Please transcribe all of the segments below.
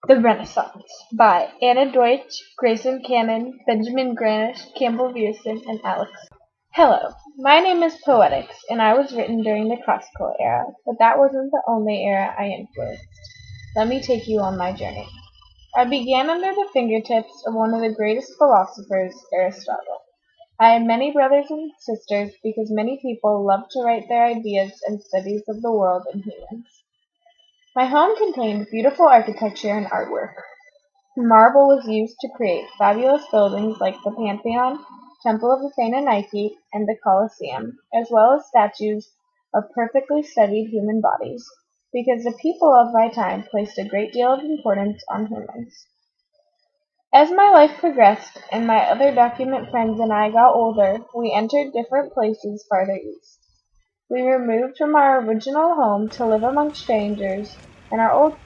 The Renaissance by Anna Deutsch, Grayson Cannon, Benjamin Granish, Campbell Vierson, and Alex. Hello, my name is Poetics, and I was written during the classical era, but that wasn't the only era I influenced. Let me take you on my journey. I began under the fingertips of one of the greatest philosophers, Aristotle. I had many brothers and sisters because many people love to write their ideas and studies of the world and humans. My home contained beautiful architecture and artwork. Marble was used to create fabulous buildings like the Pantheon, Temple of Athena Nike, and the Colosseum, as well as statues of perfectly studied human bodies, because the people of my time placed a great deal of importance on humans. As my life progressed and my other document friends and I got older, we entered different places farther east. We removed from our original home to live among strangers, and our old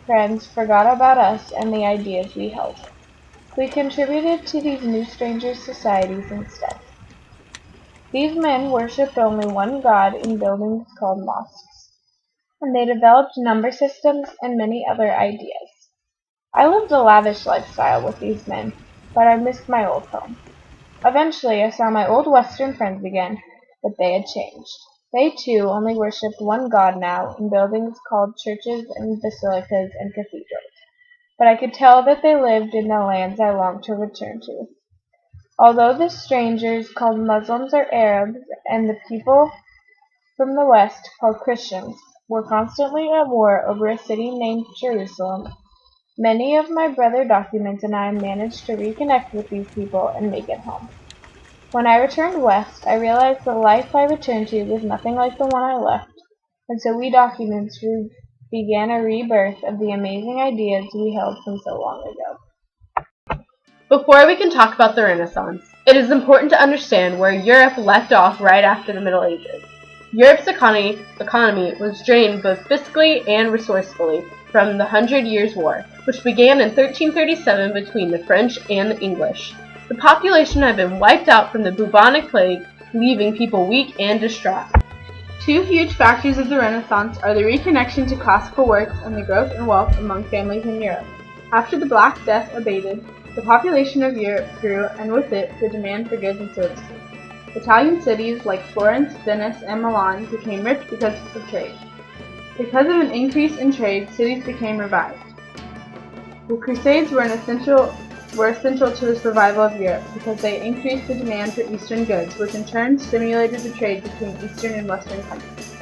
friends forgot about us and the ideas we held. We contributed to these new strangers' societies instead. These men worshipped only one god in buildings called mosques, and they developed number systems and many other ideas. I lived a lavish lifestyle with these men, but I missed my old home. Eventually I saw my old Western friends again, but they had changed. They, too, only worshipped one god now in buildings called churches and basilicas and cathedrals, but I could tell that they lived in the lands I longed to return to. Although the strangers, called Muslims or Arabs, and the people from the West, called Christians, were constantly at war over a city named Jerusalem, many of my brother documents and I managed to reconnect with these people and make it home. When I returned west, I realized the life I returned to was nothing like the one I left, and so we documents began a rebirth of the amazing ideas we held from so long ago. Before we can talk about the Renaissance, it is important to understand where Europe left off right after the Middle Ages. Europe's economy was drained both fiscally and resourcefully from the Hundred Years' War, which began in 1337 between the French and the English. The population had been wiped out from the bubonic plague, leaving people weak and distraught. Two huge factors of the Renaissance are the reconnection to classical works and the growth in wealth among families in Europe. After the Black Death abated, the population of Europe grew, and with it, the demand for goods and services. Italian cities like Florence, Venice, and Milan became rich because of trade. Because of an increase in trade, cities became revived. The Crusades were essential to the survival of Europe because they increased the demand for Eastern goods, which in turn stimulated the trade between Eastern and Western countries.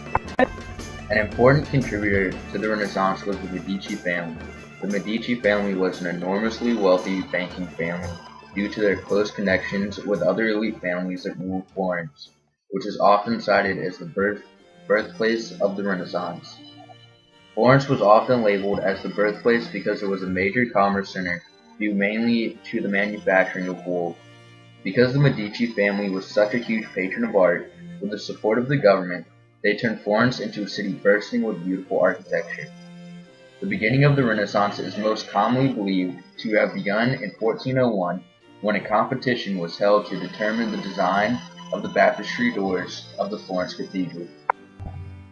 An important contributor to the Renaissance was the Medici family. The Medici family was an enormously wealthy banking family due to their close connections with other elite families that ruled Florence, which is often cited as the birthplace of the Renaissance. Florence was often labeled as the birthplace because it was a major commerce center due mainly to the manufacturing of wool. Because the Medici family was such a huge patron of art, with the support of the government, they turned Florence into a city bursting with beautiful architecture. The beginning of the Renaissance is most commonly believed to have begun in 1401, when a competition was held to determine the design of the baptistry doors of the Florence Cathedral.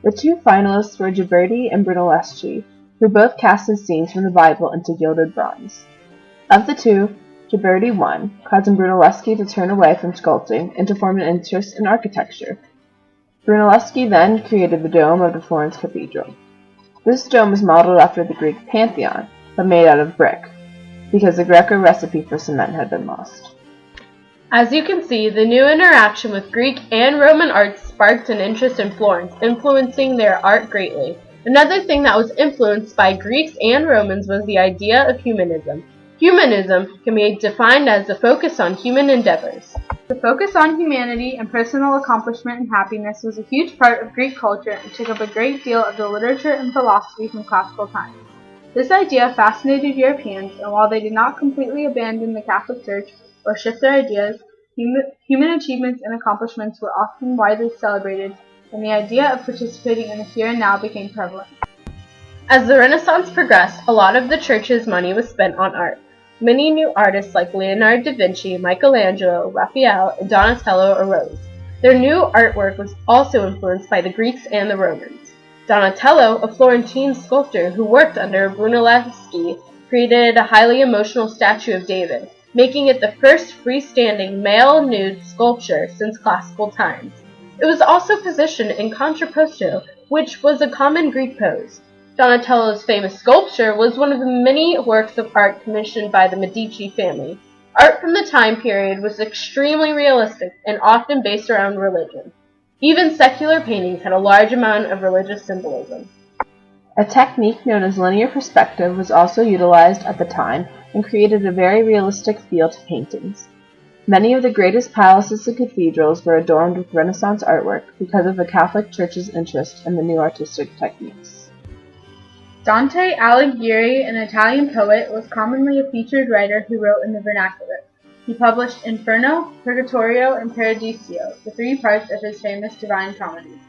The two finalists were Ghiberti and Brunelleschi, who both casted scenes from the Bible into gilded bronze. Of the two, Ghiberti won, causing Brunelleschi to turn away from sculpting and to form an interest in architecture. Brunelleschi then created the dome of the Florence Cathedral. This dome was modeled after the Greek Pantheon, but made out of brick, because the Greco recipe for cement had been lost. As you can see, the new interaction with Greek and Roman art sparked an interest in Florence, influencing their art greatly. Another thing that was influenced by Greeks and Romans was the idea of humanism. Humanism can be defined as the focus on human endeavors. The focus on humanity and personal accomplishment and happiness was a huge part of Greek culture and took up a great deal of the literature and philosophy from classical times. This idea fascinated Europeans, and while they did not completely abandon the Catholic Church or shift their ideas, human achievements and accomplishments were often widely celebrated, and the idea of participating in the here and now became prevalent. As the Renaissance progressed, a lot of the church's money was spent on art. Many new artists like Leonardo da Vinci, Michelangelo, Raphael, and Donatello arose. Their new artwork was also influenced by the Greeks and the Romans. Donatello, a Florentine sculptor who worked under Brunelleschi, created a highly emotional statue of David, making it the first freestanding male nude sculpture since classical times. It was also positioned in contrapposto, which was a common Greek pose. Donatello's famous sculpture was one of the many works of art commissioned by the Medici family. Art from the time period was extremely realistic and often based around religion. Even secular paintings had a large amount of religious symbolism. A technique known as linear perspective was also utilized at the time and created a very realistic feel to paintings. Many of the greatest palaces and cathedrals were adorned with Renaissance artwork because of the Catholic Church's interest in the new artistic techniques. Dante Alighieri, an Italian poet, was commonly a featured writer who wrote in the vernacular. He published Inferno, Purgatorio, and Paradiso, the three parts of his famous Divine Comedy.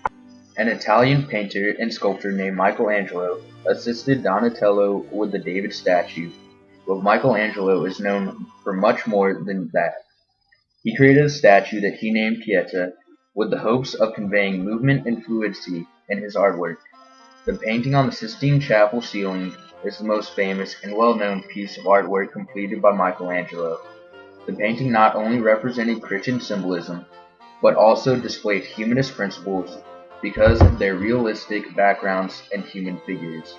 An Italian painter and sculptor named Michelangelo assisted Donatello with the David statue, but Michelangelo is known for much more than that. He created a statue that he named Pieta with the hopes of conveying movement and fluidity in his artwork. The painting on the Sistine Chapel ceiling is the most famous and well-known piece of artwork completed by Michelangelo. The painting not only represented Christian symbolism, but also displayed humanist principles because of their realistic backgrounds and human figures.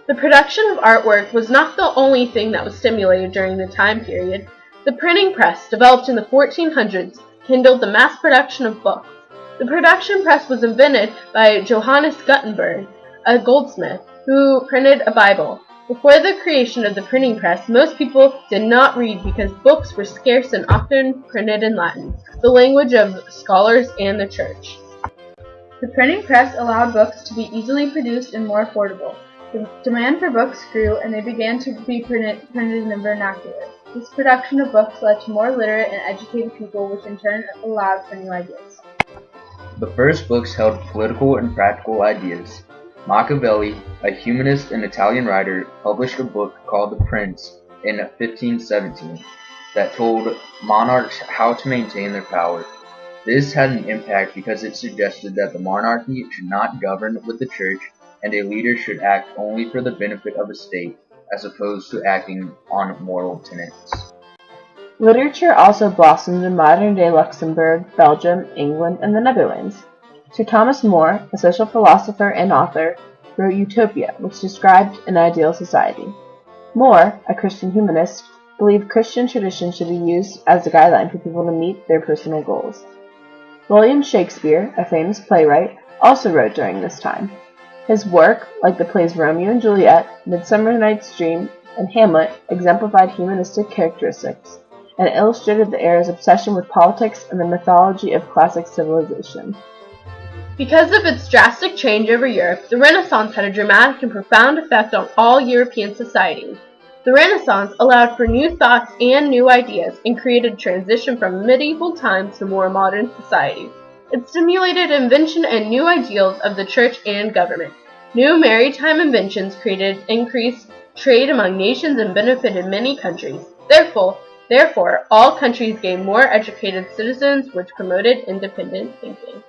The production of artwork was not the only thing that was stimulated during the time period. The printing press, developed in the 1400s, kindled the mass production of books. The production press was invented by Johannes Gutenberg, a goldsmith, who printed a Bible. Before the creation of the printing press, most people did not read because books were scarce and often printed in Latin, the language of scholars and the church. The printing press allowed books to be easily produced and more affordable. The demand for books grew, and they began to be printed in the vernacular. This production of books led to more literate and educated people, which in turn allowed for new ideas. The first books held political and practical ideas. Machiavelli, a humanist and Italian writer, published a book called The Prince in 1517 that told monarchs how to maintain their power. This had an impact because it suggested that the monarchy should not govern with the church and a leader should act only for the benefit of the state, as opposed to acting on moral tenets. Literature also blossomed in modern-day Luxembourg, Belgium, England, and the Netherlands. Sir Thomas More, a social philosopher and author, wrote Utopia, which described an ideal society. More, a Christian humanist, believed Christian tradition should be used as a guideline for people to meet their personal goals. William Shakespeare, a famous playwright, also wrote during this time. His work, like the plays Romeo and Juliet, Midsummer Night's Dream, and Hamlet, exemplified humanistic characteristics and illustrated the era's obsession with politics and the mythology of classic civilization. Because of its drastic change over Europe, the Renaissance had a dramatic and profound effect on all European societies. The Renaissance allowed for new thoughts and new ideas and created a transition from medieval times to more modern society. It stimulated invention and new ideals of the church and government. New maritime inventions created increased trade among nations and benefited many countries. Therefore, all countries gained more educated citizens, which promoted independent thinking.